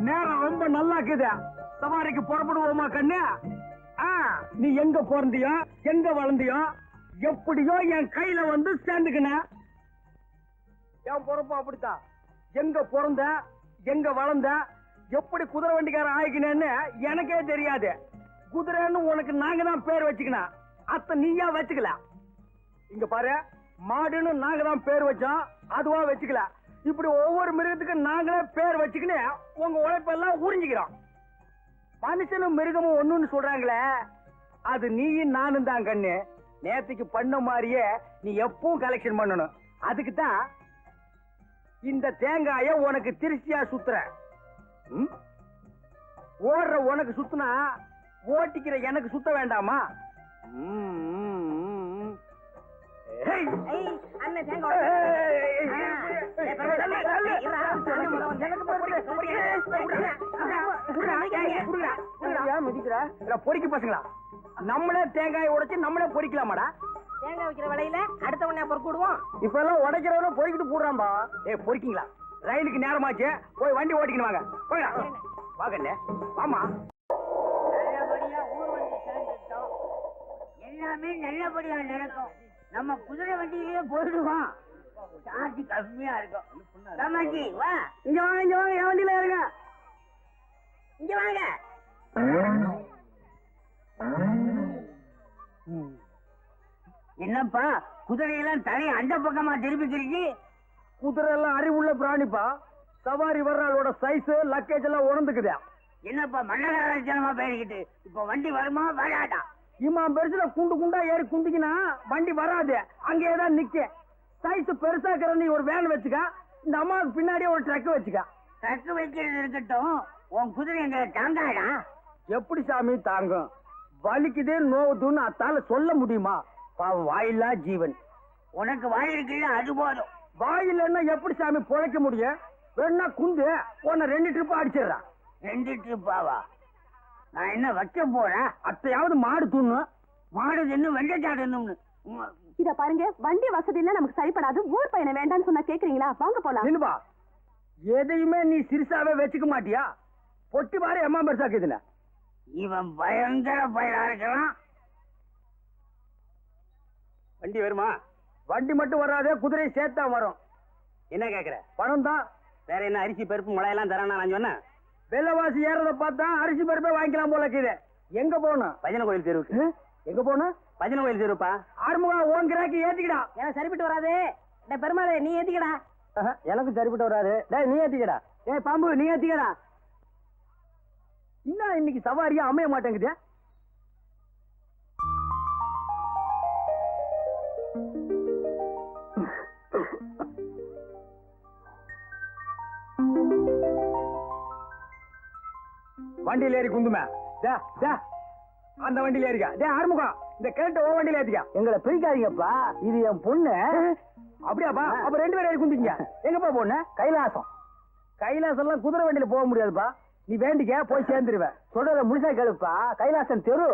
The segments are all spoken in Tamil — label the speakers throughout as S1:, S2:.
S1: நேரம் ரொம்ப நல்லா இருக்குது. சவாரிக்கு புறப்படுவோமா கண்ணு? நீ எங்க பிறந்தியோ எங்க வளர்ந்தியோ எப்படியோ என் கையில வந்து சேர்ந்துக்கின. என் பொறுப்பு அப்படித்தான். எங்க பிறந்த எங்க வளர்ந்த எப்படி குதிரை வண்டிக்காரன் ஆயிக்கினேன்னு எனக்கே தெரியாது. குதிரைன்னு உனக்கு நாங்க தான் பேர் வச்சுக்கணும். அத்த நீயா வச்சுக்கல. இங்க பாரு, மாடுன்னு நாங்க தான் பேர் வச்சோம், அதுவா வச்சுக்கல. இப்படி ஒவ்வொரு மிருகத்துக்கு நாங்களே பேர் வச்சுக்கின்னு உங்க உழைப்பெல்லாம் உறிஞ்சிக்கிறோம். மனுஷனும் மிருகமும் ஒண்ணுன்னு சொல்றாங்களே, அது நீயும் நானும் தான் கண்ணு. நேத்துக்கு பண்ண மாதிரியே நீ எப்பவும் கலெக்ஷன் பண்ணணும். அதுக்கு தான் இந்த தேங்காய உனக்கு திருச்சியா சுத்துற. ஓடுற உனக்கு சுத்துனா ஓட்டிக்கிற எனக்கு சுத்த வேண்டாமா? பொறிக்க பசங்களா, நம்மளே தேங்காய் உடைச்சு நம்மளே பொறிக்கலாமாடா?
S2: தேங்காய் வைக்கிற வேலையில அடுத்த உடனே பொறுக்கு விடுவோம்.
S1: இப்ப எல்லாம் உடைக்கிறவன பொறிக்கிட்டு போடுறான்பா. பொறிக்கீங்களா? ரயிலுக்கு நேரமாச்சு, போய் வண்டி ஓட்டிக்கணும். வாங்க போயிடலாம். வாங்கண்ணே, ஆமா.
S2: நல்லபடியா ஊர் வந்து சேர்ந்துட்டோம். எல்லாமே நல்லபடியா நடக்கும். நம்ம குதிரை வண்டியிலேயே போயிடுவோம். சார்ஜ் கம்மியா இருக்கும். ராமாஜி வா,
S1: இங்க வாங்க, இங்க வாங்க, என் வண்டியில இருங்க.
S2: இங்க வாங்க. என்னப்பா குதிரையெல்லாம் தலையை அந்த பக்கமா திருப்பிக்கிறீங்க?
S1: குதிரை எல்லாம் அறிவுள்ள பிராணிப்பா. சவாரி வர்றாளோட சைஸ் லக்கேஜ் எல்லாம் உணர்ந்துக்குதா.
S2: என்னப்பா மன்னராஜனமா பேசிக்கிட்டு இப்ப வண்டி வருமா வராதா?
S1: இம்மா பெருசுல குண்டு குண்டா ஏறி குந்திக்கினா வண்டி வராது, அங்கேயேதான் நிக்க. சைஸ் பெருசாக்கிற நீ ஒரு வேன் வச்சுக்க, இந்த அம்மாவுக்கு பின்னாடியே ஒரு ட்ரக் வச்சுக்க.
S2: ட்ரக் வைக்கிறது இருக்கட்டும், உன் குதிரை எங்களை தாங்காடா?
S1: எப்படி சாமி தாங்கும்? வலிக்குதே நோவுதுன்னு அத்தால சொல்ல முடியுமா? பாவம் வாயில்லா ஜீவன்.
S2: உனக்கு வாய் இருக்குல்ல, அது போதும்.
S1: வாயில்லைன்னா எப்படி சாமி பொழைக்க முடியும்? வேணா குந்து உன்னை 2 ட்ரிப் அடிச்சிடறான்.
S2: 2 ட்ரிப்பாவா? நான் என்ன வைக்க போறேன்?
S1: அத்தையாவது மாடு தூண்ணு.
S2: மாடு தின்னு வெண்டச்சாடணும்னு.
S3: இத பாருங்க, வண்டி வசதி எல்லாம் நமக்கு சரிப்படாது. ஊர் பையனை வேண்டான்னு சொன்னா கேக்குறீங்களா? வாங்க போலாம்.
S1: இல்லப்பா, எதையுமே நீ சிறுசாவே வச்சுக்க மாட்டியா? பொட்டி பாரு எம்மா பெருசாக்குதுல.
S2: இவன் பயங்கர பயலா இருக்கலாம்.
S1: வண்டி வருமா? வண்டி மட்டும் வராதே, குதிரை சேர்த்தா வரும். என்ன கேக்குற? பணம் தான். வேற என்ன அரிசி பருப்பு முளையெல்லாம் தரானா? நான் சொன்னேன் வெள்ளவாசி ஏறத பார்த்தா அரிசி பருப்பே வாங்கிக்கலாம் போல இருக்குது. எங்க போகணும்? பஜனை கோயில் தெருவுக்கு. எங்க போகணும்? பஜனை கோயில் தெருப்பா. ஆறுமுகா, ஓன் கிராக்கி ஏத்திக்கடா.
S2: எனக்கு சரிப்பட்டு வராது. பெருமாளே நீ ஏத்திக்கடா.
S1: எனக்கு சரிப்பட்டு வராது. டேய் நீ ஏத்திக்கடா. ஏய் பாம்பு நீ ஏத்திக்கடா. இன்னும் இன்னைக்கு சவாரியா அமைய மாட்டேங்குது. வண்டியில ஏறி குந்துமே. அந்த வண்டியில ஏறிக்கா. டே ஆறுமுகம், இந்த கேட்ட ஓ வண்டியில ஏத்திக்கா. எங்களை பிரிக்காதீங்கப்பா, இது என் பொண்ணு. அப்படியாப்பா? அப்ப 2 பேரும் ஏறி குந்திங்க. எங்கப்பா பொண்ணு? கைலாசம். கைலாசம் எல்லாம் குதிரை வண்டியில போக முடியாதுப்பா. நீ வேண்டிக்க, போய் சேர்ந்துருவேன். சொல்றத முழுசா கேளுப்பா. கைலாசம் தெரு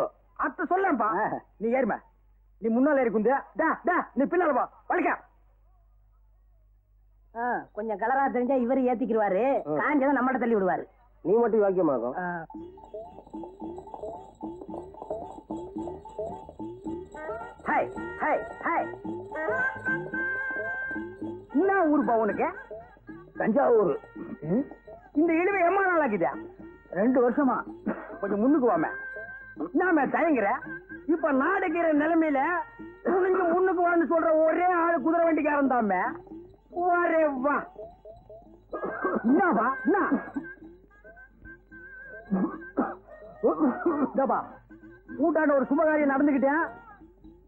S1: அத்த சொல்லப்பா. நீ ஏறும. நீ முன்னால ஏறி குந்து. நீ பின்னாலப்பா. வலிக்க.
S2: கொஞ்சம் கலரா தெரிஞ்சா இவரு ஏத்திக்கிடுவாரு, காஞ்சதை நம்மகிட்ட தள்ளி விடுவாரு.
S1: நீ மட்டும் வாக்கியமாகும். என்ன ஊருப்பா உனக்கு? தஞ்சாவூர். இந்த இழுவை எம்மா நாள் ஆக்குதா? 2 வருஷமா. கொஞ்சம் முன்னுக்கு வாம. நாம தயங்குற. இப்ப நாடுகிற நிலைமையில துணிஞ்சு முன்னுக்கு வான்னு சொல்ற ஒரே ஆளு குதிரை வண்டிக்காரன் தாம. ஒரே வா. என்னவா? என்ன கூட்டாண்ட ஒரு சுபகாரியம் நடந்துகிட்டேன்.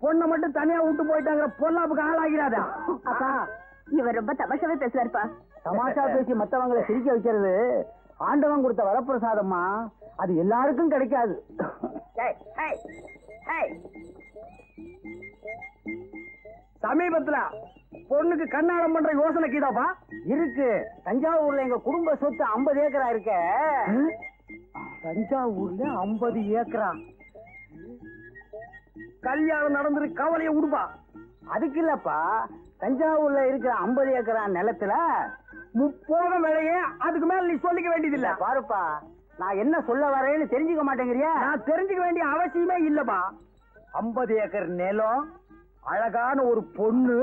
S1: பொண்ணை மட்டும் தனியா விட்டு போயிட்டாங்க. பொல்லாப்புக்கு ஆளாகிறாதா?
S3: அப்பா, இவர் ரொம்ப தமாஷாவே பேசுறாருப்பா.
S1: தமாஷா பேசி மத்தவங்களை சிரிக்க வைக்கிறது ஆண்டவன் கொடுத்த வரப்பிரசாதம்மா. அது எல்லாருக்கும் கிடைக்காது. சமீபத்துல பொண்ணுக்கு கண்ணாடம் பண்ற யோசனை கீதாப்பா இருக்கு. தஞ்சாவூர்ல எங்க குடும்ப சொத்து 50 ஏக்கரா இருக்க. தஞ்சாவூர்ல 50 ஏக்கரா? கல்யாணம் நடந்துரு, கவலைய விடுப்பா. அதுக்கு இல்லப்பா, தஞ்சாவூர்ல இருக்கிற 50 ஏக்கரா நிலத்துல முப்போகம் விலையே அதுக்கு மேல நீ சொல்லிக்க வேண்டியதில்ல.
S2: பாருப்பா, நான் என்ன சொல்ல வரேன்னு தெரிஞ்சுக்க மாட்டேங்கிறியா?
S1: நான் தெரிஞ்சுக்க வேண்டிய அவசியமே இல்லப்பா. 50 ஏக்கர் நிலம், அழகான ஒரு பொண்ணு,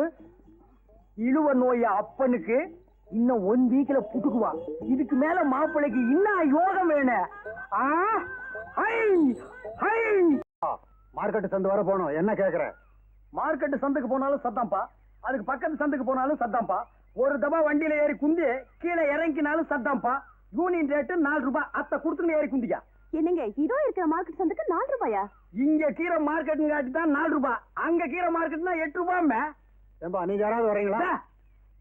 S1: இழுவ நோய அப்பனுக்கு இன்னும் 1 வீக்ல புட்டுக்குவா. இதுக்கு மேல மாப்பிள்ளைக்கு இன்னும் யோகம் வேணும்.
S4: மார்க்கெட் சந்தை வர போனோம், என்ன கேக்குற?
S1: மார்க்கெட் சந்தைக்கு போனாலும் சத்தாம்பா, அதுக்கு பக்கத்து சந்தைக்கு போனாலும் சத்தாம்பா. ஒரு தபா வண்டியில ஏறி குந்தி கீழே இறங்கினாலும் சத்தாம்பா. யூனியன் ரேட்டு 4 ரூபாய். அத்தை கொடுத்துன்னு ஏறி குந்திக்கா.
S3: என்னங்க இதோ இருக்கிற மார்க்கெட் சந்தைக்கு 4 ரூபாயா?
S1: இங்க கீரை மார்க்கெட் காட்டி தான் 4 ரூபாய், அங்க கீரை மார்க்கெட்னா 8 ரூபாய்.
S4: ஏம்பா நீங்க யாராவது வரீங்களா?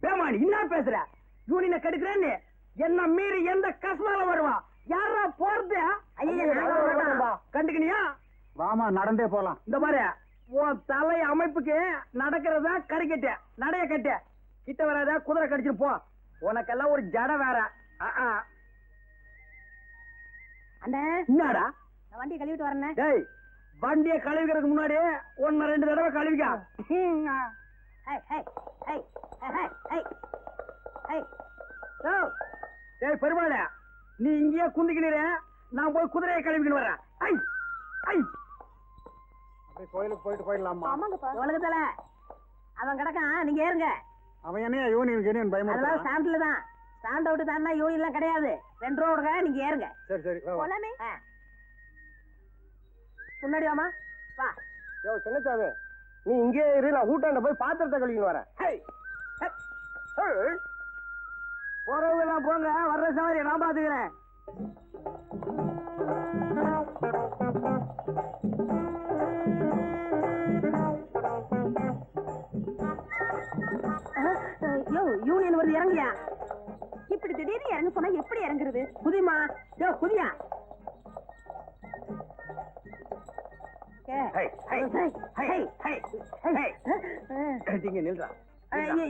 S1: பேமாடி என்ன பேசுற? யூனியனை கெடுக்கிறேன்னு என்ன மீறி எந்த கஸ்மால வருவான்? யாரா போறது? கண்டுக்கினியா?
S4: வாமா நடந்தே போலாம்.
S1: இந்த மாதிரி உன் தலை அமைப்புக்கு நடக்கிறதா கறிக்கட்ட நடைய கட்ட கிட்ட வராத, குதிரை கடிச்சிட்டு போ. உனக்கெல்லாம் ஒரு ஜட வேற.
S3: அண்ணே
S1: என்னடா
S3: நான் வண்டியை கழுவிட்டு வரேன்.
S1: டேய், வண்டியை கழுவிக்கிறதுக்கு முன்னாடி 1-2 தடவை கழுவிக்கா. டேய் பெருமாள, நீ இங்கேயே குந்திக்கினீர, நான் போய் குதிரையை கழுவிக்கின்னு வரேன்.
S4: அப்படியே கோயிலுக்கு போயிட்டு போயிடலாமா?
S3: ஆமாங்கப்பா.
S2: உலகத்துல அவன் கிடக்கான், நீங்க ஏறுங்க.
S4: அவன் என்ன யூனியன் பயமா?
S2: அதெல்லாம் ஸ்டாண்ட்ல தான். ஸ்டாண்ட் அவுட் தாண்டா யூனியன் எல்லாம் கிடையாது. 2 ரூபா கொடுங்க, நீங்க ஏறுங்க.
S4: சரி சரி வா, வா.
S3: போலாமே.
S2: முன்னாடி வாமா, வா.
S1: யோ சின்னச்சாமி, நீ இங்கே இரு, நான் ஊட்டாண்ட போய் பாத்திரத்தை கழுவின்னு வரேன். போறவங்க எல்லாம் போங்க, வர்ற சவாரி நான் பாத்துக்கிறேன்.
S2: யோ யூனியன் வருது, இறங்கியா.
S3: இப்படி திடீர்னு இறங்க சொன்னா எப்படி இறங்குறது?
S2: குதிமா, யோ குதியா.
S1: நீங்க நில்றா.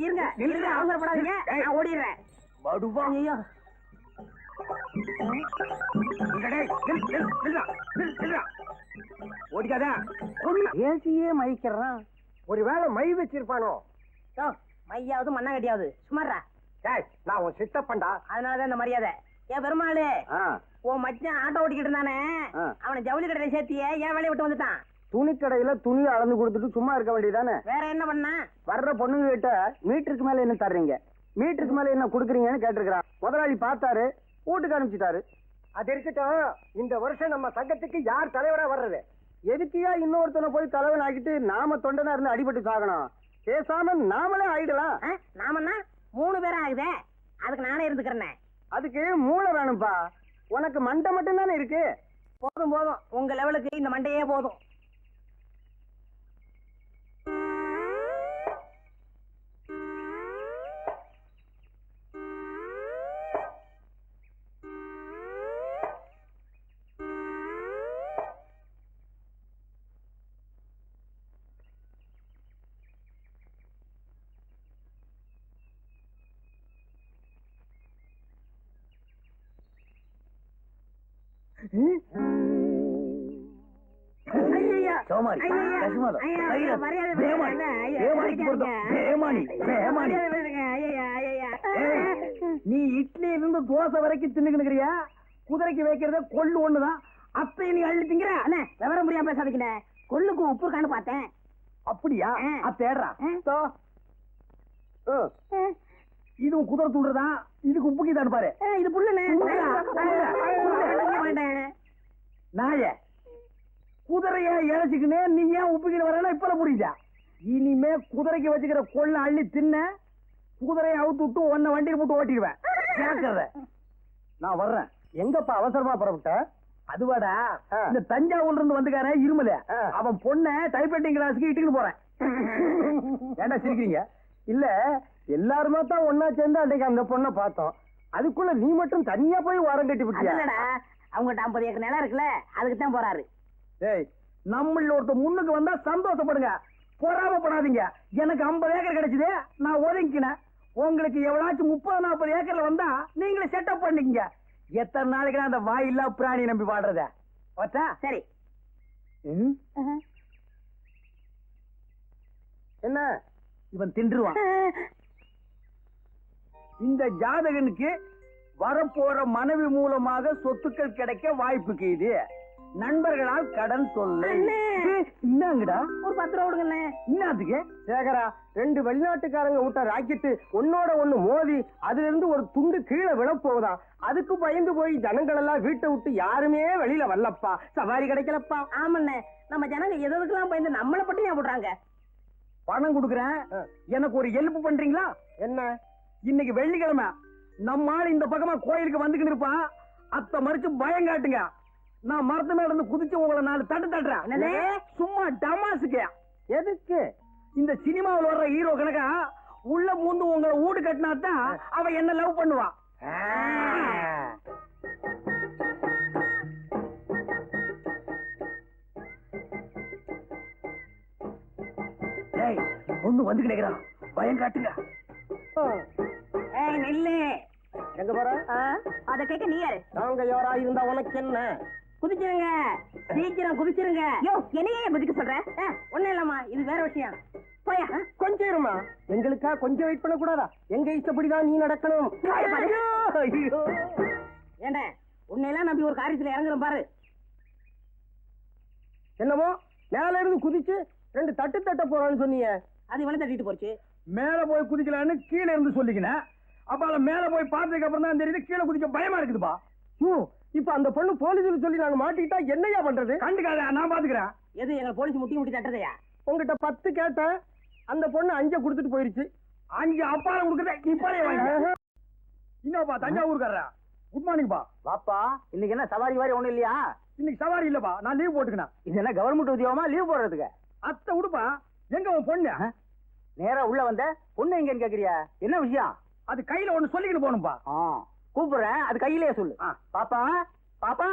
S2: இருங்க இருங்க, அவசரப்படாதீங்க, நான் ஓடிடுறேன்.
S1: மடுவா.
S2: ஐயோ,
S1: ஓடிக்காதா.
S2: ஏசியே மயிக்கிறான்.
S1: ஒருவேளை மை வச்சிருப்பானோ?
S2: யோ மையாவது மண்ணாங்கட்டியாவது சுமாரா.
S1: நான் உன் சித்தப்பண்டா.
S2: அதனாலதான் இந்த மரியாதை. ஏன் பெருமாளு, உன் மச்சான் ஆட்டோ ஓட்டிக்கிட்டு இருந்தானே, அவனை ஜவுளி கடையில சேர்த்தியே ஏன் வேலையை விட்டு வந்துட்டான்?
S1: துணி கடையில துணியை அளந்து கொடுத்துட்டு சும்மா இருக்க வேண்டியதானே?
S2: வேற என்ன பண்ணா?
S1: வர்ற பொண்ணுங்க கிட்ட மீட்டருக்கு மேல என்ன தர்றீங்க, மீட்டருக்கு மேல என்ன குடுக்குறீங்கன்னு கேட்டிருக்கிறான். முதலாளி பார்த்தாரு, வீட்டுக்கு அனுப்பிச்சிட்டாரு. அது இருக்கட்டும், இந்த வருஷம் நம்ம சங்கத்துக்கு யார் தலைவரா வர்றது? எதுக்கியா இன்னொருத்தனை போய் தலைவன் ஆக்கிட்டு நாம தொண்டனா இருந்து அடிபட்டு சாகணும்? பேசாம நாமளே ஆயிடலாம்.
S2: நாமன்னா 3 பேரும் ஆகுதே, அதுக்கு நானே இருந்துக்கிறேன்.
S1: அதுக்கு மூளை வேணும்பா. உனக்கு மண்டை மட்டும் தானே இருக்கு.
S2: போதும் போதும், உங்க லெவலுக்கு இந்த மண்டையே போதும்.
S1: சோமாரி, கசுமாதம், தைலம், பேமானி, பேமானிக்கு பொருத்தம், பேமானி, பேமானி. நீ இட்லி இருந்து தோசை வரைக்கும் தின்னுக்கிறியா? குதிரைக்கு வைக்கிறத கொள்ளு ஒண்ணுதான். அப்ப நீ அள்ளி திங்கிற.
S2: அண்ணே விவரம் புரியாம பேசாதீங்க. கொள்ளுக்கு உப்பு இருக்கான்னு பார்த்தேன்.
S1: அப்படியா? தேடுறா. இதுவும் குதிரை தூண்டுறதா? இதுக்கு உப்புக்கு தான் பாரு.
S2: இது புல்லுண்ணே.
S1: நாய குதிரைய இழைச்சுக்கினே நீ ஏன் உப்புக்கின்னு வரனா இப்ப புரியுதா? இனிமே குதிரைக்கு வச்சுக்கிற கொள்ள அள்ளி தின்ன, குதிரையை அவுத்து விட்டு உன்னை வண்டியில் போட்டு ஓட்டிடுவேன். கேட்கறத நான் வர்றேன். எங்கப்பா அவசரமா புறப்பட்ட? அதுவாடா, இந்த தஞ்சாவூர்ல இருந்து வந்துக்கார இருமல, அவன் பொண்ணை டைப்ரைட்டிங் கிளாஸுக்கு இட்டுக்கிட்டு போறேன். ஏண்டா சிரிக்கிறீங்க? இல்ல, எல்லாருமே தான் ஒன்னா சேர்ந்து அன்றைக்கு அந்த பொண்ணை பார்த்தோம். அதுக்குள்ள நீ மட்டும் தனியா போய் ஓரம் கட்டி விட்டியா?
S2: அவங்ககிட்ட 50 ஏக்கர் நிலம் இருக்குல்ல, அதுக்கு தான் போறாரு.
S1: ஏய், நம்மள ஒருத்த முன்னுக்கு வந்தா சந்தோஷப்படுங்க, பொறாமப்படாதீங்க. எனக்கு 50 ஏக்கர் கிடைச்சது, நான் ஒதுங்கினேன். உங்களுக்கு எவ்வளாச்சும் 30-40 ஏக்கர்ல வந்தா நீங்களே செட்டப் பண்ணிக்கங்க. எத்தனை நாளைக்கு அந்த வாயில்லா பிராணி நம்பி பாடுறத? வச்சா
S2: சரி.
S1: என்ன இவன் தின்றுவான். இந்த ஜாதகனுக்கு வரப்போற மனைவி மூலமாக சொத்துக்கள் கிடைக்க வாய்ப்புக்கு இது. நண்பர்களால் கடன் தொல்லை. என்னங்கடா
S2: ஒரு 10 ரூபா கொடுங்கண்ணே.
S1: என்னதுக்கு?
S4: சேகரா, 2 வெளிநாட்டுக்காரங்க விட்ட ராக்கெட்டு ஒன்னோட ஒண்ணு மோதி அதுல இருந்து ஒரு துண்டு கீழே விழப்போகுதான். அதுக்கு பயந்து போய் ஜனங்கள் எல்லாம் வீட்டை விட்டு யாருமே வெளியில வரலப்பா. சவாரி கிடைக்கலப்பா.
S2: ஆமாண்ணே, நம்ம ஜனங்க எதுக்கெல்லாம் பயந்து நம்மளை பட்டி ஞாபகம் போடுறாங்க.
S1: பணம் கொடுக்குறேன், எனக்கு ஒரு ஹெல்ப் பண்றீங்களா?
S4: என்ன?
S1: இன்னைக்கு வெள்ளிக்கிழமை, நம்ம ஆள் இந்த பக்கமா கோயிலுக்கு வந்துக்கிட்டு இருப்பான். அத்தை மறிச்சு பயம் காட்டுங்க. நான் மரத்து மேல இருந்து குதிச்சு உங்களை 4 தட்டு தட்டுறேன். சும்மா டமாசுக்கு.
S4: எதுக்கு?
S1: இந்த சினிமாவில் வர்ற ஹீரோ கணக்கா உள்ள பூந்து உங்களை வீடு கட்டினாதான் அவன் என்ன லவ் பண்ணுவான். ஒண்ணு வந்து கிடைக்கிறான், பயம் காட்டுங்க.
S2: நெல்லு
S4: எங்க போற?
S3: அத கேட்க நீ யாரு?
S4: நாங்க யாரா இருந்தா உனக்கு என்ன?
S2: குதிச்சிருங்க, சீக்கிரம் குதிச்சிருங்க.
S3: யோ, என்னையே குதிக்க சொல்ற?
S2: ஒண்ணும் இல்லம்மா, இது வேற விஷயம்.
S3: போயா.
S4: கொஞ்சம் இருமா. எங்களுக்கா கொஞ்சம் வெயிட் பண்ண கூடாதா? எங்க இஷ்டப்படிதான் நீ நடக்கணும்.
S2: ஏண்டா, உன்னையெல்லாம் நம்பி ஒரு காரியத்துல இறங்குறோம் பாரு.
S4: என்னமோ மேல இருந்து குதிச்சு 2 தட்டு தட்ட போறான்னு சொன்னீங்க.
S2: அது இவனை தட்டிட்டு போச்சு.
S1: மேல போய் குதிக்கலான்னு கீழே இருந்து சொல்லிக்கினேன். அப்ப மேல போய் பார்த்ததுக்கு அப்புறம் தான் தெரியுது கீழே குதிக்க பயமா இருக்குதுப்பா.
S4: இப்ப அந்த பொண்ணு போலீஸ் சொல்லி நாங்க மாட்டிக்கிட்டா என்னையா பண்றது?
S1: கண்டுக்காத, நான் பாத்துக்கிறேன்.
S2: எது எங்க போலீஸ் முட்டி தட்டுறதையா?
S4: உங்ககிட்ட 10 கேட்டேன், அந்த பொண்ணு 5 கொடுத்துட்டு போயிருச்சு.
S1: 5 அப்பால கொடுக்குறத இப்பாலே வாங்க. இன்னப்பா தஞ்சாவூர்காரரா, குட் மார்னிங் பா.
S4: வாப்பா, இன்னைக்கு என்ன சவாரி வாரி ஒண்ணும் இல்லையா?
S1: இன்னைக்கு சவாரி இல்லப்பா, நான் லீவ் போட்டுக்கினேன்.
S4: இது என்ன கவர்மெண்ட் உத்தியோகமா லீவ் போடுறதுக்கு?
S1: அத்தை உடுப்பா, எங்க உன் பொண்ணு?
S4: நேரா உள்ள வந்த பொண்ணு எங்கன்னு கேக்குறியா? என்ன விஷயம்?
S1: அது கையில ஒண்ணு சொல்லிக்கிட்டு போகணும்பா.
S4: கூப்பிடுறேன், அது கையிலேயே சொல்லு. பாப்பா, பாப்பா.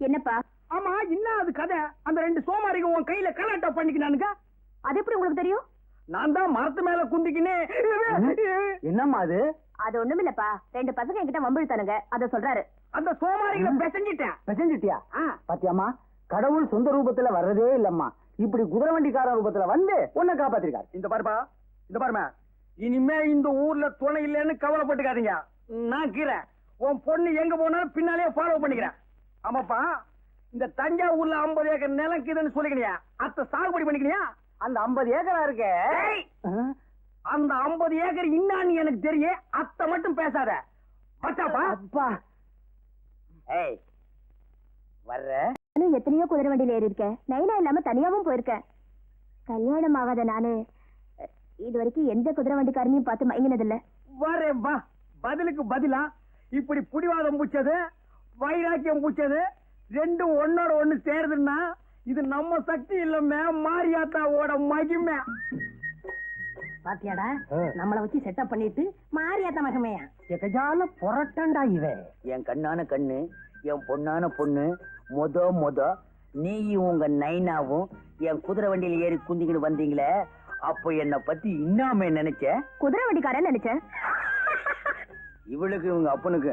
S3: என்னப்பா?
S1: ஆமா, என்ன அது கதை? அந்த 2 சோமாரிங்க உன் கையில கலாட்டா பண்ணிக்கினானுங்க.
S3: அது எப்படி உங்களுக்கு தெரியும்?
S1: நான் தான் மரத்து மேல குந்திக்கினே.
S4: என்னம்மா அது?
S3: அது ஒண்ணுமில்லப்பா, 2 பசங்க என்கிட்ட வம்பிழுத்தானுங்க, அத சொல்றாரு.
S1: அந்த சோமாரிகளை பெசஞ்சிட்டேன்.
S4: பெசஞ்சிட்டியா? பாத்தியாமா, கடவுள் சொந்த ரூபத்துல வர்றதே இல்லம்மா. இப்படி குதிரை வண்டிக்கார ரூபத்துல வந்து உன்னை காப்பாத்திருக்காரு.
S1: இந்த பாருப்பா, இந்த பாருமா, இனிமே இந்த ஊர்ல துணை இல்லைன்னு கவலைப்பட்டுக்காதீங்க. நான் கீறேன். உன் பொண்ணு எங்க போனாலும் பின்னாலே ஃபாலோ பண்ணிக்கிறேன். ஆமாப்பா, இந்த தஞ்சாவூர்ல 50 ஏக்கர் நிலம் கீதுன்னு சொல்லிக்கினியா? அத்தை சாகுபடி பண்ணிக்கினியா?
S4: அந்த 50 ஏக்கரா இருக்கே,
S1: அந்த 50 ஏக்கர் இன்னான்னு எனக்கு தெரியும். அத்தை மட்டும் பேசாத. பச்சாப்பா
S4: அப்பா. ஏய் வர்ற.
S3: நானும் எத்தனையோ குதிரை வண்டியில ஏறி இருக்கேன், நைனா இல்லாம தனியாவும் போயிருக்கேன். கல்யாணம் ஆகாத நானு இது வரைக்கும் எந்த குதிரை வண்டிக்காரனையும் பார்த்து மயங்கினதில்ல.
S1: வரே வா, பதிலுக்கு பதிலா இப்படி புடிவாதம் பூச்சது, வைராக்கியம் பூச்சது, 2 ஒன்னோட ஒண்ணு சேருதுன்னா இது நம்ம சக்தி இல்லமே, மாரியாத்தாவோட மகிமை.
S2: பாத்தியாடா, நம்மள வச்சு செட்டப் பண்ணிட்டு மாரியாத்தா மகமையா
S4: எகஜால புரட்டண்டா இவன். என் கண்ணான கண்ணு, என் பொண்ணான பொண்ணு, மொத நீயும் உங்க நைனாவும் என் குதிரை வண்டியில ஏறி குந்திக்கிட்டு வந்தீங்களே, அப்போ என்ன பத்தி இன்னாம நினைச்ச?
S3: குதிரை வண்டிக்காரன் நினைச்சேன்.
S1: இவளுக்கு இவங்க அப்பனுக்கு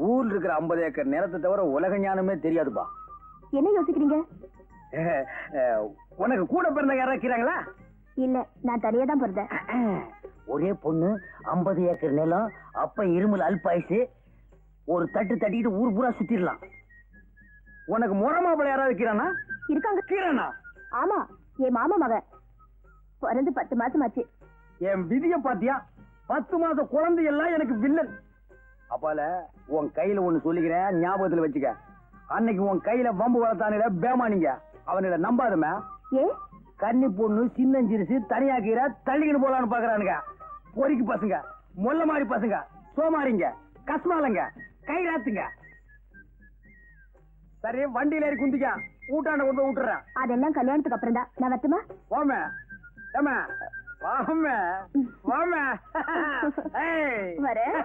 S1: ஊர்ல இருக்கிற 50 ஏக்கர் நிலத்தை தவிர உலக ஞானமே தெரியாதுப்பா.
S3: என்ன யோசிக்கிறீங்க?
S1: உனக்கு கூட பிறந்த யாரா இருக்கிறாங்களா?
S3: இல்ல, நான் தனியா தான் பிறந்தேன்.
S4: ஒரே பொண்ணு, 50 ஏக்கர் நிலம், அப்ப இருமல் அல்பாயுசு, ஒரு தட்டு தட்டிக்கிட்டு ஊர் பூரா சுத்திடலாம்.
S1: உனக்கு முறமாப்பிள்ள யாராவது இருக்கிறானா?
S3: இருக்காங்க.
S1: கீரனா?
S3: ஆமா, என் மாமா மகன் பிறந்து 10 மாசம் ஆச்சு.
S1: என் விதிய பாத்தியா? 10 மாச குழந்தை எல்லாம் எனக்கு வில்லன். அப்பால உன் கையில ஒண்ணு சொல்லிக்கிறேன், ஞாபகத்துல வச்சுக்க. அன்னைக்கு உன் கையில வம்பு வளர்த்தானுல பேமானிங்க, அவனிட நம்பாதமே.
S3: ஏ,
S1: கன்னி பொண்ணு சின்னஞ்சிரிசு தனியா கீரை தள்ளிக்கிட்டு போலான்னு பாக்குறானுங்க. பொறிக்கு பசங்க, மொல்ல மாறி பசங்க, சோமாரிங்க, கஸ்மாலங்க, கைராத்துங்க. சரி, வண்டியில ஏறி குந்திக்க, ஊட்டாண்ட கொண்டு விட்டுறேன்.
S3: அதெல்லாம் கல்யாணத்துக்கு அப்புறம் தான். நான் வரட்டுமா?
S1: வாமே ஏமா, வாமே வாமே.
S3: வரேன்.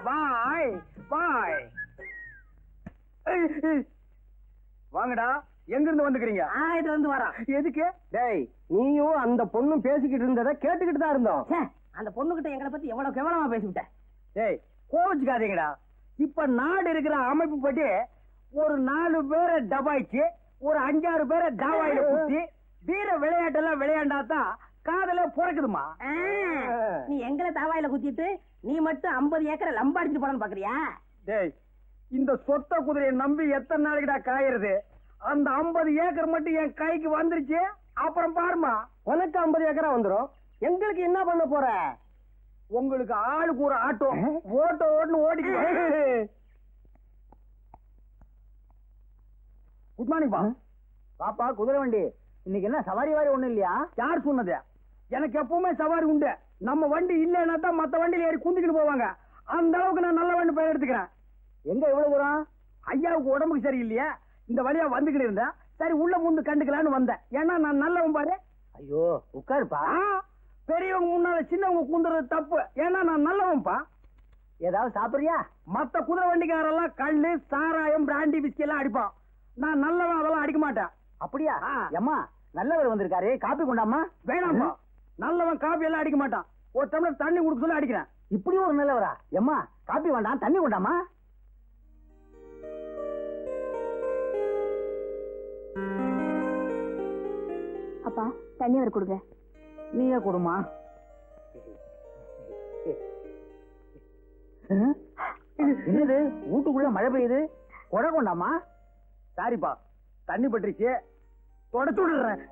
S1: பாய் பாய். வாங்கடா, எங்க இருந்து வந்துக்கிறீங்க?
S2: இது வந்து வரோம்.
S1: எதுக்கு?
S4: டேய், நீயும் அந்த பொண்ணும் பேசிக்கிட்டு இருந்ததை கேட்டுக்கிட்டு தான் இருந்தோம்.
S2: அந்த பொண்ணுகிட்ட எங்களை பத்தி எவ்வளவு கேவலமா பேசிவிட்டேன்.
S1: டேய், கோவிச்சுக்காதீங்கடா. இப்ப நாடு இருக்கிற அமைப்பு படி ஒரு 4 பேரை டபாய்ச்சு, ஒரு 5-6 பேரை தாவாயில குத்தி வீர விளையாட்டெல்லாம் விளையாண்டாதான் காதல பிறக்குதுமா.
S2: நீ எங்களை தாவாயில குத்திட்டு நீ மட்டும் 50 ஏக்கரை லம்பாடிச்சு போடணும் பாக்குறியா?
S1: டேய், இந்த சொத்த குதிரையை நம்பி எத்தனை நாளைக்குடா காயறது? அந்த 50 ஏக்கர் மட்டும் என் கைக்கு வந்துருச்சு, அப்புறம் பாருமா. உனக்கு 50 ஏக்கரா வந்துரும், எங்களுக்கு என்ன பண்ண போற? உங்களுக்கு ஆளுக்கு ஒரு ஆட்டோ ஓட்டோ ஓட்டுன்னு ஓடிக்க. குட் மார்னிங் பா.
S4: பாப்பா குதிரை வண்டி இன்னைக்கு என்ன சவாரி வாரி ஒண்ணும் இல்லையா?
S1: யார் சொன்னது? எனக்கு எப்பவுமே சவாரி உண்டு. நம்ம வண்டி இல்லைன்னா தான் மத்த வண்டியில ஏறி குந்திக்கிட்டு போவாங்க. அந்த அளவுக்கு நான் நல்ல வண்டி போய் எடுத்துக்கிறேன்.
S4: எங்க எவ்வளவு தூரம்?
S1: ஐயாவுக்கு உடம்புக்கு சரியில்லையா, இந்த வழியா வந்துகிட்டு இருந்தேன். சரி உள்ள முந்து கண்டுக்கலான்னு வந்தேன். ஏன்னா நான் நல்லவன் பாரு.
S4: ஐயோ உட்காருப்பா.
S1: பெரியவங்க முன்னால சின்னவங்க குந்துறது தப்பு. ஏன்னா நான் நல்லவன்பா.
S4: ஏதாவது சாப்பிடுறியா?
S1: மத்த குதிரை வண்டிக்காரெல்லாம் கல்லு சாராயம் பிராண்டி பிஸ்கி எல்லாம் அடிப்பான். நான் நல்லவன், அதெல்லாம் அடிக்க மாட்டேன்.
S4: அப்படியா? அம்மா நல்லவர் வந்திருக்காரு, காப்பி கொண்டாமா.
S1: வேணாம்பா, நல்லவன் காப்பி எல்லாம் அடிக்க மாட்டான். ஒரு டம்ளர் தண்ணி குடுக்க சொல்லி அடிக்கிறேன்.
S4: இப்படி ஒரு நல்லவரா? எம்மா காப்பி வேண்டாம், தண்ணி கொண்டாமா.
S3: அப்பா தண்ணி வர கொடுங்க.
S4: நீயே கொடுமா. என்னது வீட்டுக்குள்ள மழை பெய்யுது? கொடை கொண்டாமா.
S1: சாரிப்பா, தண்ணி பட்டுருச்சு, தொடச்சு விடுறேன்.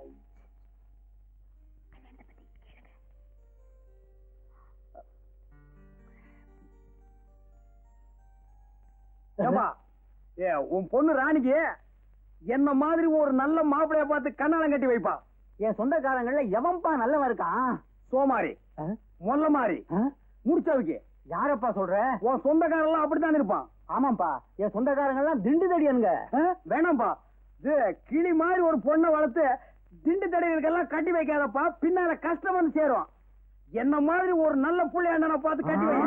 S1: ஏப்பா, உன் பொண்ணு ராணிக்கு என்ன மாதிரி ஒரு நல்ல மாப்பிளைய பார்த்து கண்ணாலம் கட்டி வைப்பா.
S4: என் சொந்தக்காரங்கள்ல எவன்பா நல்லவன் இருக்கான்?
S1: சோமாரி, மொல்ல மாறி, முடிச்சவைக்கு.
S4: யாரப்பா சொல்ற?
S1: உன் சொந்தக்காரெல்லாம் அப்படித்தான் இருப்பான்.
S4: ஆமாப்பா, என் சொந்தக்காரங்கெல்லாம் திண்டு தடியனுங்க.
S1: வேணாம்பா, இது கிளி மாதிரி ஒரு பொண்ணை வளர்த்து திண்டு தடிகளுக்கெல்லாம் கட்டி வைக்காதப்பா, பின்னால கஷ்டம் வந்து சேரும். என்ன மாதிரி ஒரு நல்ல புள்ளைய பார்த்து கட்டி வை.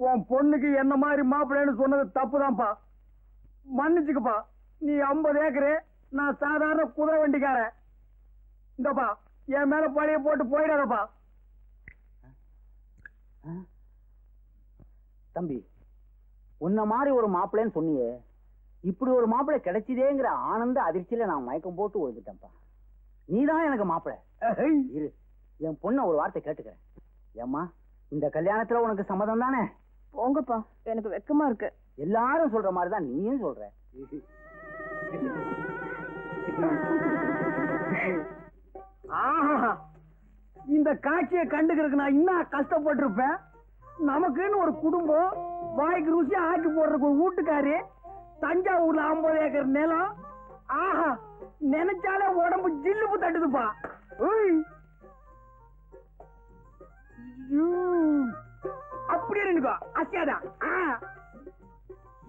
S1: உன் பொண்ணுக்கு என்ன மாதிரி மாப்பிள்ளைன்னு சொன்னது தப்புதான்ப்பா, மன்னிச்சுக்கப்பா. நீ 50 ஏக்கரு, நான் சாதாரண குதிரை வண்டிக்காரன். இந்தப்பா என் மேல பழைய போட்டு போயிடாதப்பா.
S4: தம்பி, உன்ன மாதிரி ஒரு மாப்பிள்ளைன்னு சொன்னியே, இப்படி ஒரு மாப்பிள்ளை கிடைச்சதேங்கிற ஆனந்த அதிர்ச்சியில நான் மயக்கம் போட்டு விழுந்துட்டேன்ப்பா. நீதான் எனக்கு மாப்பிள்ளை. இரு, என் பொண்ண ஒரு வார்த்தை கேட்டுக்கிறேன். ஏம்மா, இந்த கல்யாணத்துல உனக்கு சம்மதம் தானே?
S3: போங்கப்பா, எனக்கு வெக்கமா இருக்கு.
S4: எல்லாரும் சொல்ற மாதிரிதான் நீயும் சொல்ற.
S1: ஆஹா, இந்த காட்சியை கண்டுக்கிறதுக்கு நான் இன்னும் கஷ்டப்பட்டிருப்பேன். நமக்குன்னு ஒரு குடும்பம், வாய்க்கு ருசியா ஆக்கி போடுறதுக்கு ஒரு வீட்டுக்காரு, தஞ்சாவூர்ல 50 ஏக்கர் நிலம். ஆஹா, நினைச்சாலே உடம்பு ஜில்லுப்பு தட்டுதுப்பா. அப்படி இருக்கா அசியாதான்.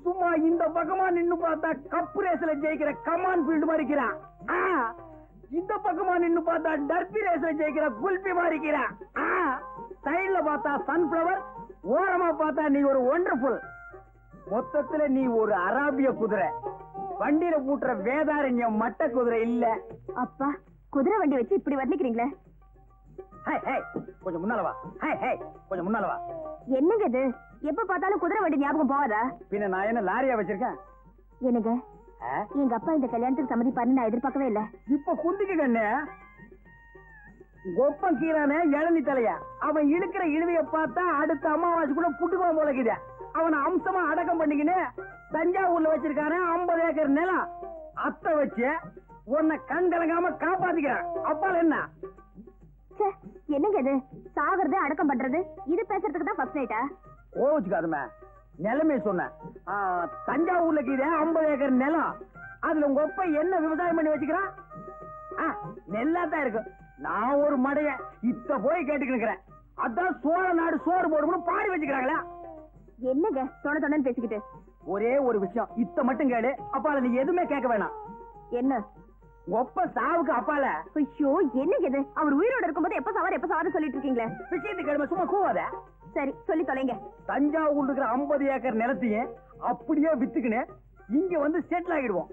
S1: சும்மா இந்த பக்கமா நின்னு பார்த்தா கப்பு ரேஸ்ல ஜெயிக்கிற கமான் ஃபீல்டு மாதிரி இருக்கிறான். இந்த பக்கமா நின்னு பார்த்தா டர்பி ரேஸ்ல ஜெயிக்கிற குல்பி மாதிரி இருக்கிறான். சைடுல பார்த்தா சன்ஃபிளவர், ஓரமா பார்த்தா நீ ஒரு ஒண்டர்ஃபுல். மொத்தத்துல நீ ஒரு அராபிய குதிரை, வண்டியில பூட்டுற வேதாரண்யம் மட்ட குதிரை இல்ல.
S3: அப்பா, குதிரை வண்டி வச்சு இப்படி வர்ணிக்கிறீங்களே.
S1: கொஞ்சம் முன்னால வா. கொஞ்சம் முன்னால வா.
S3: என்னங்க இது? எப்ப பார்த்தாலும் குதிரை வண்டி ஞாபகம் போவாதா?
S1: பின்ன நான் என்ன லாரியா வச்சிருக்கேன்?
S3: என்னங்க, எங்க அப்பா இந்த கல்யாணத்துக்கு சம்மதிப்பாருன்னு நான் எதிர்பார்க்கவே இல்ல.
S1: இப்ப குந்திக்கு கண்ணு கொப்பம் கீரானே இளநி தலையா, அவன் இழுக்கிற இழுவைய பார்த்தா அடுத்த அமாவாசை கூட புட்டுக்குள்ள போலக்குது. அவனை அம்சமா அடக்கம் பண்ணிக்கின்னு தஞ்சாவூர்ல வச்சிருக்காரு 50 ஏக்கர் நிலம். அத்தை வச்சு உன்னை கண் கலங்காம காப்பாத்திக்கிறான். அப்பால என்ன?
S3: என்னங்க இது? சாகிறது அடக்கம் பண்றது, இது பேசுறதுக்கு தான் ஃபர்ஸ்ட் நைட்டா?
S1: கோவிச்சுக்காதுமே, நிலைமை சொன்னேன். தஞ்சாவூர்ல கீழே 50 ஏக்கர் நிலம், அதுல உங்க ஒப்ப என்ன விவசாயம் பண்ணி வச்சுக்கிறான்? நெல்லாதான் இருக்கு. நான் ஒரு மடைய இத்த போய் கேட்டுக்கிறேன். அதான் சோழ நாடு சோறு போடும்னு பாடி வச்சுக்கிறாங்களா?
S3: என்னங்க தொண தொணன்னு பேசிக்கிட்டு?
S1: ஒரே ஒரு விஷயம், இத்த மட்டும் கேளு. அப்பால நீ எதுவுமே கேட்க வேணாம்.
S3: என்ன?
S1: ஒப்ப சாவுக்கு அப்பால.
S3: ஐயோ, என்னங்க இது? அவர் உயிரோட இருக்கும்போது எப்ப சவாரு சொல்லிட்டு இருக்கீங்களே.
S1: விஷயத்துக்கு கேளுமே, சும்மா கூவாத.
S3: சரி, சொல்லி தொலைங்க.
S1: தஞ்சாவூர் இருக்கிற 50 ஏக்கர் நிலத்தையும் அப்படியே வித்துக்கின்னு இங்க வந்து செட்டில் ஆகிடுவோம்.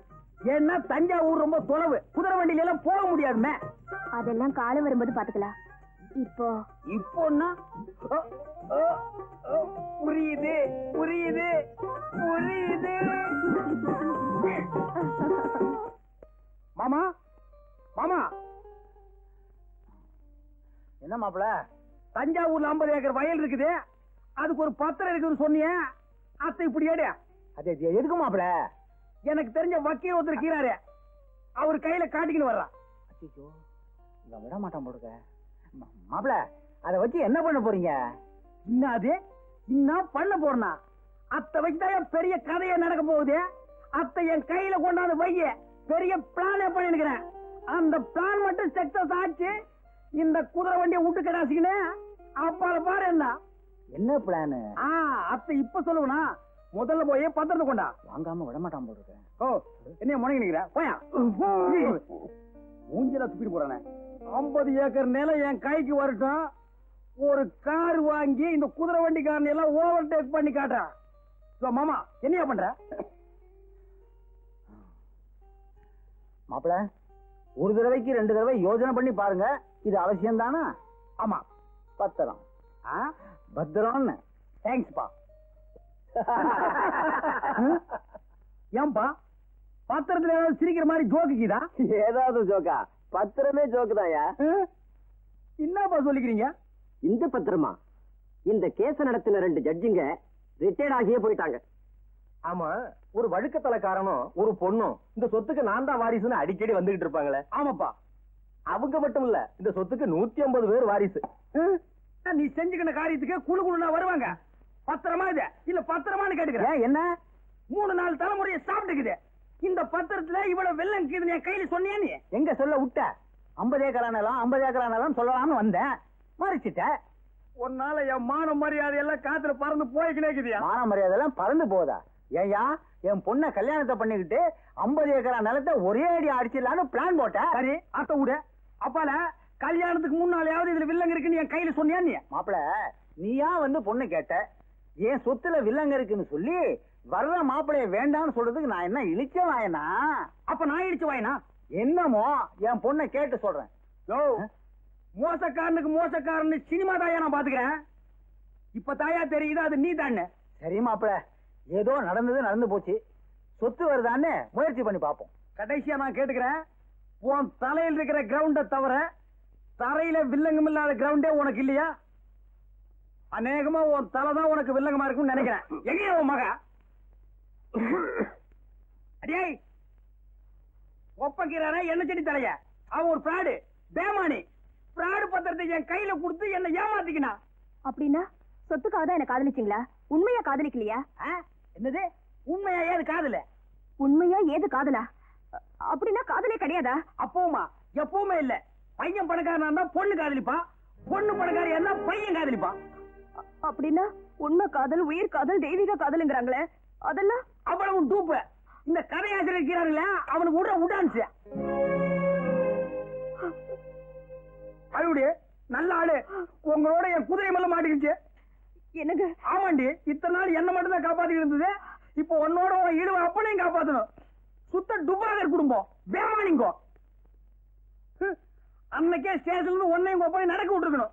S1: ஏன்னா தஞ்சாவூர் ரொம்ப தொலைவு, குதிரை வண்டியில எல்லாம் போக முடியாதுமே.
S3: அதெல்லாம் காலம் வரும்போது பாத்துக்கலாம்.
S1: இப்போன்னா புரியுது புரியுது புரியுது. மாமா மாமா
S4: என்ன மாப்பிள?
S1: தஞ்சாவூர்ல 50 ஏக்கர் வயல் இருக்குது, அதுக்கு ஒரு பத்திரம் இருக்குன்னு சொன்னியே, அத்தை இப்படி ஏடு.
S4: அது எதுக்கு மாப்பிள?
S1: எனக்கு தெரிஞ்ச வக்கீல் ஒருத்தர் இருக்கிறாரு, அவர் கையில காட்டிக்கின்னு வர்றான்.
S4: அச்சோ, இவன் விட மாட்டான் போடுங்க. மாப்பிள, அதை வச்சு என்ன பண்ண போறீங்க?
S1: என்னது இன்னும் பண்ண போறனா? அத்தை வச்சுதான் பெரிய கதையா நடக்க போகுது. அத்தை என் கையில கொண்டாந்து வைய பெரிய பிளானே பண்ணிருக்கிறேன். அந்த பிளான் மட்டும் சக்சஸ் ஆச்சு, இந்த குதிரை வண்டியை விட்டு கடாசிக்கினே அப்பால பாரு.
S4: என்ன பிளானு?
S1: அத்தை இப்ப சொல்லுவனா? முதல்ல போய் பத்திரத்தை கொண்டா.
S4: வாங்காம விட மாட்டான் போடுங்க.
S1: ஓ, என்ன முடங்கி நிக்கிற? போயா மூஞ்சில துப்பிட்டு போறானே. 50 ஏக்கர் நிலம் என் கைக்கு வரட்டும், ஒரு கார் வாங்கி இந்த குதிரை வண்டிக்காரன் எல்லாம் ஓவர் டேக் பண்ணி காட்டுறான். மாமா என்னையா பண்ற?
S4: மாப்பிள, ஒரு தடவைக்கு 2 தடவை யோசனை பண்ணி பாருங்க, இது அவசியம் தானா?
S1: ஆமா,
S4: பத்திரம். பத்திரம்னு.
S1: தேங்க்ஸ்பா. ஏன்பா பத்திரத்துல ஏதாவது சிரிக்கிற மாதிரி ஜோக்குதா?
S4: ஏதாவது ஜோக்கா? பத்திரமே ஜோக்குதாயா?
S1: என்னப்பா சொல்லிக்கிறீங்க?
S5: இந்த பத்திரமா? இந்த கேஸ நடத்தின 2 ஜட்ஜுங்க ரிட்டையர்ட் ஆகியே போயிட்டாங்க.
S1: ஆமா, ஒரு வழுக்கத்தலைக்காரனும் ஒரு பொண்ணும் இந்த சொத்துக்கு நான் தான் வாரிசுன்னு அடிக்கடி வந்துகிட்டு இருப்பாங்களே. ஆமாப்பா, அவங்க மட்டும் இல்ல, இந்த சொத்துக்கு 150 பேர் வாரிசு. நீ செஞ்சுக்கின காரியத்துக்கு குழு குழுனா வருவாங்க. பத்திரமா இது இல்ல பத்திரமான்னு கேட்டுக்கிறேன்.
S4: என்ன
S1: 3-4 தலைமுறையை சாப்பிட்டுக்குது. இந்த பத்திரத்துல இவ்வளவு வெள்ளம் இருக்குதுன்னு என் கையில சொன்னியா? நீ
S4: எங்க சொல்ல விட்ட? 50 ஏக்கரா நிலம் 50 ஏக்கரா நிலம் சொல்லலாம்னு வந்தேன், மறைச்சிட்ட.
S1: உன்னால என் மான மரியாதை எல்லாம் காத்துல பறந்து போய்க்கினேக்குதியா?
S4: மான மரியாதை எல்லாம் பறந்து போதா? ஏயா, என் பொண்ணை கல்யாணத்தை பண்ணிக்கிட்டு 50 ஏக்கரா நிலத்தை ஒரே அடி அடிச்சிடலான்னு பிளான் போட்ட.
S1: சரி, அத்த விட. அப்பால கல்யாணத்துக்கு முன்னாலேயாவது இதுல வில்லங்க இருக்குன்னு என் கையில சொன்னியா? நீ
S4: மாப்பிள, நீயா வந்து பொண்ணு கேட்ட, என் சொத்துல வில்லங்க இருக்குன்னு சொல்லி வர்ற மாப்பிளைய வேண்டாம்னு சொல்றதுக்கு நான் என்ன இழிச்ச வாயனா?
S1: அப்ப நான் இடிச்சு வாயினா?
S4: என்னமோ என் பொண்ணை கேட்டு சொல்றேன்.
S1: யோ, மோசக்காரனுக்கு மோசக்காரன் சினிமா தாயா நான் பாத்துக்கிறேன். இப்ப தாயா தெரியுது அது நீ தானே.
S4: சரி மாப்பிள, ஏதோ நடந்தது நடந்து போச்சு, சொத்து வருதான்னு முயற்சி பண்ணி பார்ப்போம்.
S1: கடைசியா நான் கேட்டுக்கிறேன், உன் தலையில் இருக்கிற கிரவுண்ட தவிர தரையில வில்லங்கம் இல்லாத கிரவுண்டே உனக்கு இல்லையா? அநேகமா உன் தலை தான் உனக்கு வில்லங்கமா இருக்கும்னு நினைக்கிறேன். எங்க உன் மக? அடியே ஒப்பக்கிறாரே என்ன செடி தலைய? அவன் ஒரு பிராடு, பேமானி. பிராடு பத்திரத்தை என் கையில கொடுத்து என்ன ஏமாத்திக்கினா.
S3: அப்படின்னா சொத்துக்காக தான் என்ன காதலிச்சீங்களா? உண்மையா காதலிக்கலையா?
S1: என்னது உண்மையா? ஏது காதல?
S3: உண்மையா ஏது காதலா? அப்படின்னா காதலே கிடையாதா?
S1: அப்பவுமா எப்பவுமே இல்ல. பையன் பணக்காரனா இருந்தா பொண்ணு காதலிப்பான், பொண்ணு பணக்காரியா இருந்தா பையன் காதலிப்பான்.
S3: அப்படின்னா உண்மை காதல், உயிர் காதல், தெய்வீக காதல்ங்கிறாங்களே, அதெல்லாம்
S1: அவ்வளவு டூப்பு. இந்த கதையாசிரியர் இருக்கிறாருல்ல, அவனுக்கு விட விடான்ச்சு. அழுடி நல்ல ஆளு, உங்களோட என் குதிரை மேல மாட்டிக்கிச்சு.
S3: என்னங்க?
S1: ஆமாண்டி, இத்தனை நாள் என்ன மட்டும் தான் காப்பாத்தி இருந்தது, இப்போ உன்னோட இடுவ அப்பனையும் காப்பாத்தணும். சுத்த டுபாகர் குடும்பம், பேமானிங்கோ. அன்னைக்கே ஸ்டேஷன்ல ஒன்னையும் ஒப்பனையும் நடக்க விட்டுருக்கணும்.